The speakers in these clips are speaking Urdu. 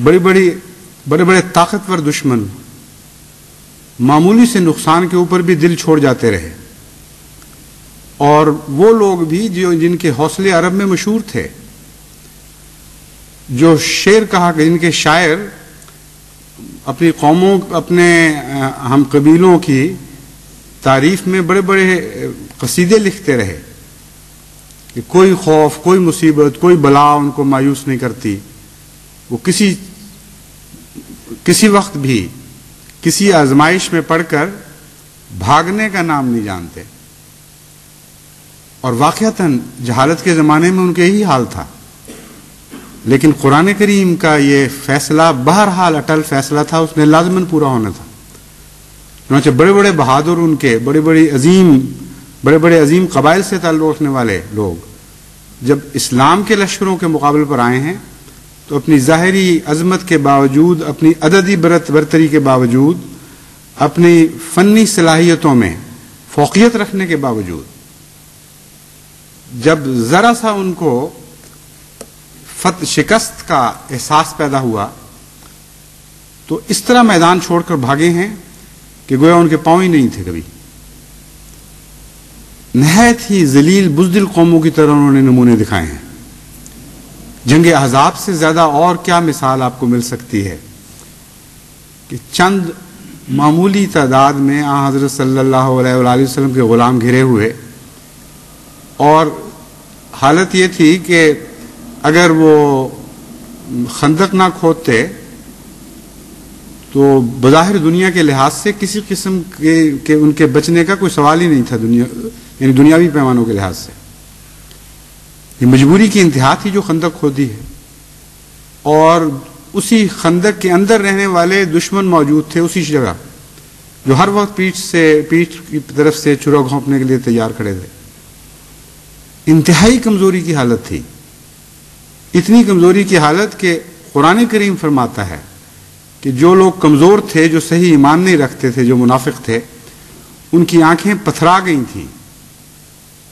بڑے بڑے طاقتور دشمن معمولی سے نقصان کے اوپر بھی دل چھوڑ جاتے رہے، اور وہ لوگ بھی جن کے حوصلے عرب میں مشہور تھے، جو شعر کہا کہ جن کے شاعر اپنی قوموں، اپنے ہم قبیلوں کی تعریف میں بڑے بڑے قصیدے لکھتے رہے کہ کوئی خوف، کوئی مصیبت، کوئی بلا ان کو مایوس نہیں کرتی، وہ کسی وقت بھی کسی آزمائش میں پڑ کر بھاگنے کا نام نہیں جانتے، اور واقعتاً جہالت کے زمانے میں ان کے یہی حال تھا، لیکن قرآن کریم کا یہ فیصلہ بہرحال اٹل فیصلہ تھا، اس نے لازماً پورا ہونا تھا۔ چنانچہ بڑے بڑے بہادر، ان کے بڑے بڑے عظیم قبائل سے تعلق رکھنے والے لوگ جب اسلام کے لشکروں کے مقابلے پر آئے ہیں تو اپنی ظاہری عظمت کے باوجود، اپنی عددی برتری کے باوجود، اپنی فنی صلاحیتوں میں فوقیت رکھنے کے باوجود، جب ذرا سا ان کو شکست کا احساس پیدا ہوا تو اس طرح میدان چھوڑ کر بھاگے ہیں کہ گویا ان کے پاؤں ہی نہیں تھے کبھی۔ نہایت ہی ذلیل بزدل قوموں کی طرح انہوں نے نمونے دکھائے ہیں۔ جنگ احزاب سے زیادہ اور کیا مثال آپ کو مل سکتی ہے کہ چند معمولی تعداد میں حضرت صلی اللہ علیہ وآلہ وسلم کے غلام گھرے ہوئے، اور حالت یہ تھی کہ اگر وہ خندق نہ کھودتے تو بظاہر دنیا کے لحاظ سے کسی قسم کے ان کے بچنے کا کوئی سوال ہی نہیں تھا، یعنی دنیاوی پیمانوں کے لحاظ سے۔ یہ مجبوری کی انتہا تھی جو خندق کھودی ہے، اور اسی خندق کے اندر رہنے والے دشمن موجود تھے اسی جگہ، جو ہر وقت پیٹھ کی طرف سے چھرا گھونپنے کے لیے تیار کھڑے تھے۔ انتہائی کمزوری کی حالت تھی، اتنی کمزوری کی حالت کہ قرآن کریم فرماتا ہے کہ جو لوگ کمزور تھے، جو صحیح ایمان نہیں رکھتے تھے، جو منافق تھے، ان کی آنکھیں پتھرا گئی تھیں،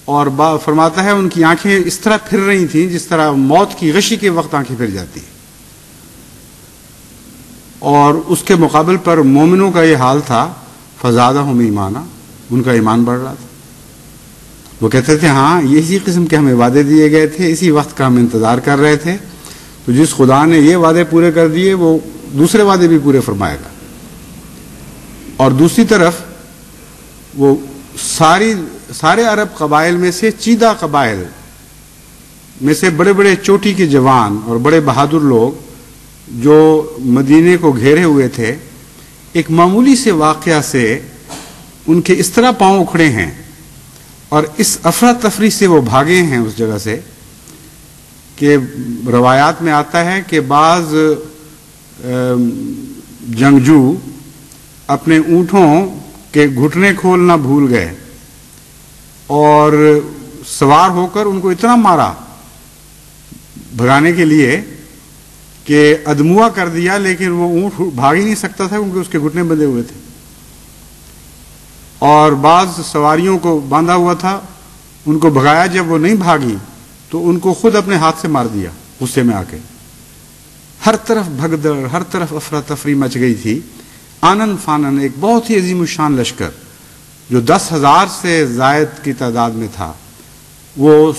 اور فرماتا ہے ان کی آنکھیں اس طرح پھر رہی تھیں جس طرح موت کی غشی کے وقت آنکھیں پھر جاتی ہیں۔ اور اس کے مقابل پر مومنوں کا یہ حال تھا، فزادہم ایمانا، ان کا ایمان بڑھ رہا تھا۔ وہ کہتے تھے ہاں اسی قسم کے ہمیں وعدے دیے گئے تھے، اسی وقت کا ہم انتظار کر رہے تھے، تو جس خدا نے یہ وعدے پورے کر دیے وہ دوسرے وعدے بھی پورے فرمائے گا۔ اور دوسری طرف وہ سارے عرب قبائل میں سے چیدہ قبائل میں سے بڑے بڑے چوٹی کے جوان اور بڑے بہادر لوگ جو مدینے کو گھیرے ہوئے تھے، ایک معمولی سے واقعہ سے ان کے اس طرح پاؤں اکھڑے ہیں اور اس افراتفری سے وہ بھاگے ہیں اس جگہ سے کہ روایات میں آتا ہے کہ بعض جنگجو اپنے اونٹوں کے گھٹنے کھولنا بھول گئے اور سوار ہو کر ان کو اتنا مارا بھگانے کے لیے کہ ادموا کر دیا، لیکن وہ اونٹ بھاگ ہی نہیں سکتا تھا کیونکہ اس کے گھٹنے بندھے ہوئے تھے، اور بعض سواریوں کو باندھا ہوا تھا، ان کو بھگایا، جب وہ نہیں بھاگی تو ان کو خود اپنے ہاتھ سے مار دیا غصے میں آ کے۔ ہر طرف بھگدڑ، ہر طرف افراتفری مچ گئی تھی۔ آنن فانن ایک بہت ہی عظیم الشان لشکر جو 10,000 سے زائد کی تعداد میں تھا، وہ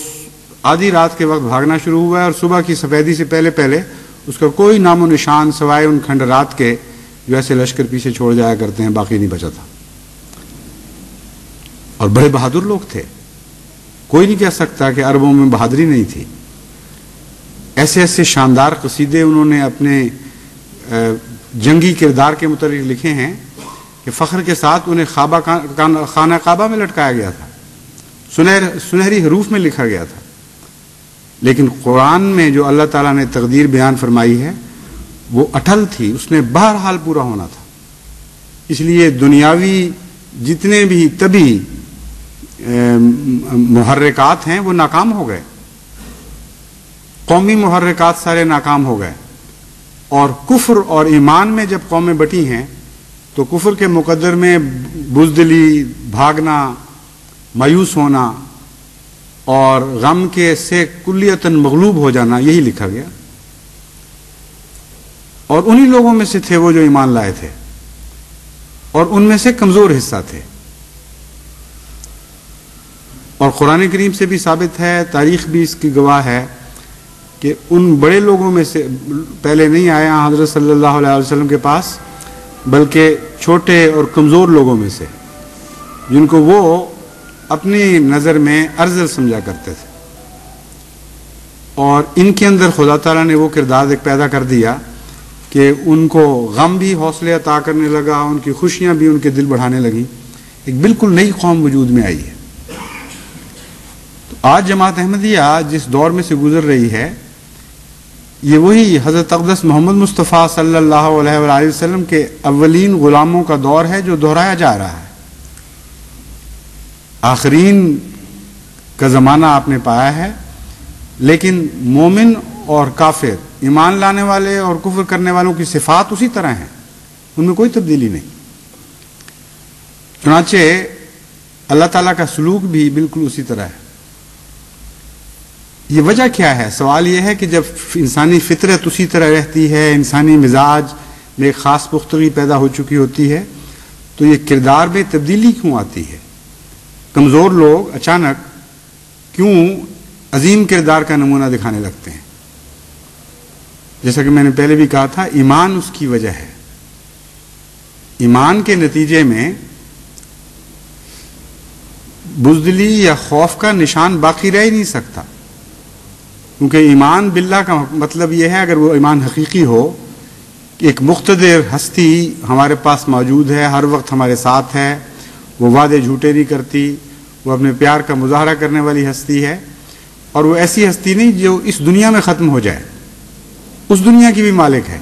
آدھی رات کے وقت بھاگنا شروع ہوا ہے، اور صبح کی سفیدی سے پہلے پہلے اس کا کوئی نام و نشان سوائے ان کھنڈرات کے جو ایسے لشکر پیچھے چھوڑ جایا کرتے ہیں باقی نہیں بچا تھا۔ اور بڑے بہادر لوگ تھے، کوئی نہیں کہہ سکتا کہ عربوں میں بہادری نہیں تھی۔ ایسے ایسے شاندار قصیدے انہوں نے اپنے جنگی کردار کے متعلق لکھے ہیں کہ فخر کے ساتھ انہیں خانہ کعبہ میں لٹکایا گیا تھا، سنہری حروف میں لکھا گیا تھا، لیکن قرآن میں جو اللہ تعالیٰ نے تقدیر بیان فرمائی ہے وہ اٹل تھی، اس نے بہرحال پورا ہونا تھا۔ اس لیے دنیاوی جتنے بھی طبی محرکات ہیں وہ ناکام ہو گئے، قومی محرکات سارے ناکام ہو گئے، اور کفر اور ایمان میں جب قومیں بٹی ہیں تو کفر کے مقدر میں بزدلی، بھاگنا، مایوس ہونا اور غم کے سے کلیتاً مغلوب ہو جانا، یہی لکھا گیا۔ اور انہی لوگوں میں سے تھے وہ جو ایمان لائے تھے، اور ان میں سے کمزور حصہ تھے۔ اور قرآن کریم سے بھی ثابت ہے، تاریخ بھی اس کی گواہ ہے کہ ان بڑے لوگوں میں سے پہلے نہیں آیا حضرت صلی اللہ علیہ وسلم کے پاس، بلکہ چھوٹے اور کمزور لوگوں میں سے، جن کو وہ اپنی نظر میں ارذل سمجھا کرتے تھے، اور ان کے اندر خدا تعالیٰ نے وہ کردار ایک پیدا کر دیا کہ ان کو غم بھی حوصلے عطا کرنے لگا، ان کی خوشیاں بھی ان کے دل بڑھانے لگیں، ایک بالکل نئی قوم وجود میں آئی ہے۔ تو آج جماعت احمدیہ جس دور میں سے گزر رہی ہے، یہ وہی حضرت اقدس محمد مصطفیٰ صلی اللہ علیہ وآلہ وسلم کے اولین غلاموں کا دور ہے جو دہرایا جا رہا ہے۔ آخرین کا زمانہ آپ نے پایا ہے، لیکن مومن اور کافر، ایمان لانے والے اور کفر کرنے والوں کی صفات اسی طرح ہیں، ان میں کوئی تبدیلی نہیں۔ چنانچہ اللہ تعالیٰ کا سلوک بھی بالکل اسی طرح ہے۔ یہ وجہ کیا ہے؟ سوال یہ ہے کہ جب انسانی فطرت اسی طرح رہتی ہے، انسانی مزاج میں ایک خاص پختگی پیدا ہو چکی ہوتی ہے، تو یہ کردار میں تبدیلی کیوں آتی ہے؟ کمزور لوگ اچانک کیوں عظیم کردار کا نمونہ دکھانے لگتے ہیں؟ جیسا کہ میں نے پہلے بھی کہا تھا، ایمان اس کی وجہ ہے۔ ایمان کے نتیجے میں بزدلی یا خوف کا نشان باقی رہ ہی نہیں سکتا، کیونکہ ایمان باللہ کا مطلب یہ ہے، اگر وہ ایمان حقیقی ہو کہ ایک مقتدر ہستی ہمارے پاس موجود ہے، ہر وقت ہمارے ساتھ ہے، وہ وعدے جھوٹے نہیں کرتی، وہ اپنے پیار کا مظاہرہ کرنے والی ہستی ہے، اور وہ ایسی ہستی نہیں جو اس دنیا میں ختم ہو جائے، اس دنیا کی بھی مالک ہے۔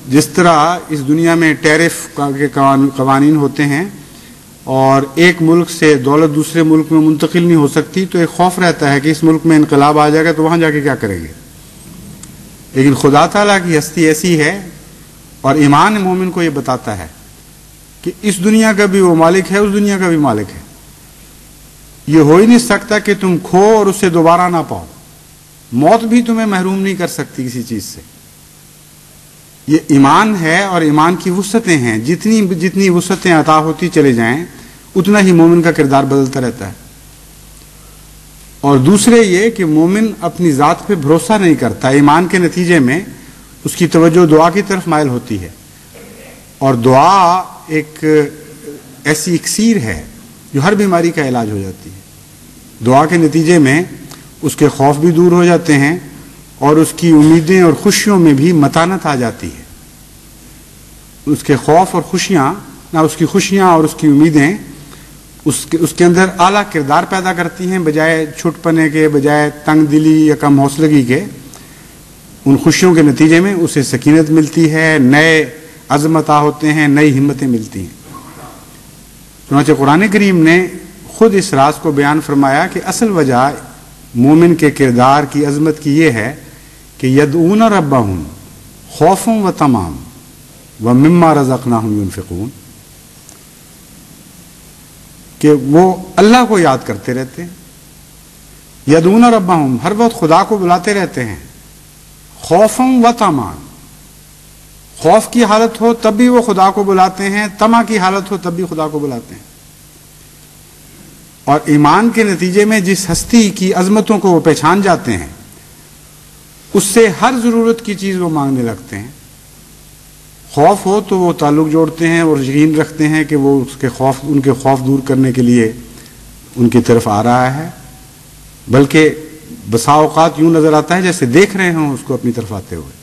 جس طرح اس دنیا میں ٹیرف کے قوانین ہوتے ہیں اور ایک ملک سے دولت دوسرے ملک میں منتقل نہیں ہو سکتی، تو ایک خوف رہتا ہے کہ اس ملک میں انقلاب آ جائے گا تو وہاں جا کے کیا کریں گے۔ لیکن خدا تعالیٰ کی ہستی ایسی ہے، اور ایمان مومن کو یہ بتاتا ہے کہ اس دنیا کا بھی وہ مالک ہے، اس دنیا کا بھی مالک ہے۔ یہ ہو ہی نہیں سکتا کہ تم کھو اور اس سے دوبارہ نہ پاؤ، موت بھی تمہیں محروم نہیں کر سکتی کسی چیز سے۔ یہ ایمان ہے، اور ایمان کی وسعتیں ہیں، جتنی وسعتیں عطا ہوتی چلے جائیں اتنا ہی مومن کا کردار بدلتا رہتا ہے۔ اور دوسرے یہ کہ مومن اپنی ذات پہ بھروسہ نہیں کرتا، ایمان کے نتیجے میں اس کی توجہ دعا کی طرف مائل ہوتی ہے، اور دعا ایک ایسی اکسیر ہے جو ہر بیماری کا علاج ہو جاتی ہے۔ دعا کے نتیجے میں اس کے خوف بھی دور ہو جاتے ہیں، اور اس کی امیدیں اور خوشیوں میں بھی متانت آ جاتی ہے۔ اس کے خوف اور خوشیاں، نہ اس کی خوشیاں اور اس کی امیدیں اس کے اندر اعلیٰ کردار پیدا کرتی ہیں، بجائے چھٹ پنے کے، بجائے تنگ دلی یا کم حوصلگی کے۔ ان خوشیوں کے نتیجے میں اسے سکینت ملتی ہے، نئے عزم عطا ہوتے ہیں، نئی ہمتیں ملتی ہیں۔ چنانچہ قرآن کریم نے خود اس راز کو بیان فرمایا کہ اصل وجہ مومن کے کردار کی عظمت کی یہ ہے کہ یدعون ربہم خوفا و طمعا ومما رزقناہم ینفقون، کہ وہ اللہ کو یاد کرتے رہتے ہیں۔ یدعون ربہم، ہر وقت خدا کو بلاتے رہتے ہیں، خوفا و طمعا، خوف کی حالت ہو تب بھی وہ خدا کو بلاتے ہیں، طمع کی حالت ہو تب بھی خدا کو بلاتے ہیں۔ اور ایمان کے نتیجے میں جس ہستی کی عظمتوں کو وہ پہچان جاتے ہیں، اس سے ہر ضرورت کی چیز وہ مانگنے لگتے ہیں۔ خوف ہو تو وہ تعلق جوڑتے ہیں اور یقین رکھتے ہیں کہ وہ ان کے خوف دور کرنے کے لیے ان کی طرف آ رہا ہے، بلکہ بسا اوقات یوں نظر آتا ہے جیسے دیکھ رہے ہوں اس کو اپنی طرف آتے ہوئے۔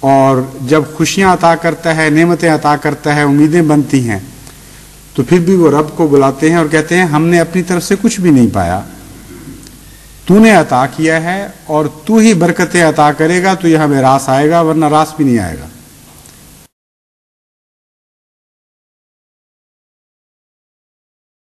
اور جب خوشیاں عطا کرتا ہے، نعمتیں عطا کرتا ہے، امیدیں بنتی ہیں، تو پھر بھی وہ رب کو بلاتے ہیں اور کہتے ہیں ہم نے اپنی طرف سے کچھ بھی نہیں پایا، تو نے عطا کیا ہے، اور تو ہی برکتیں عطا کرے گا تو یہاں میراث آئے گا، ورنہ راس بھی نہیں آئے گا۔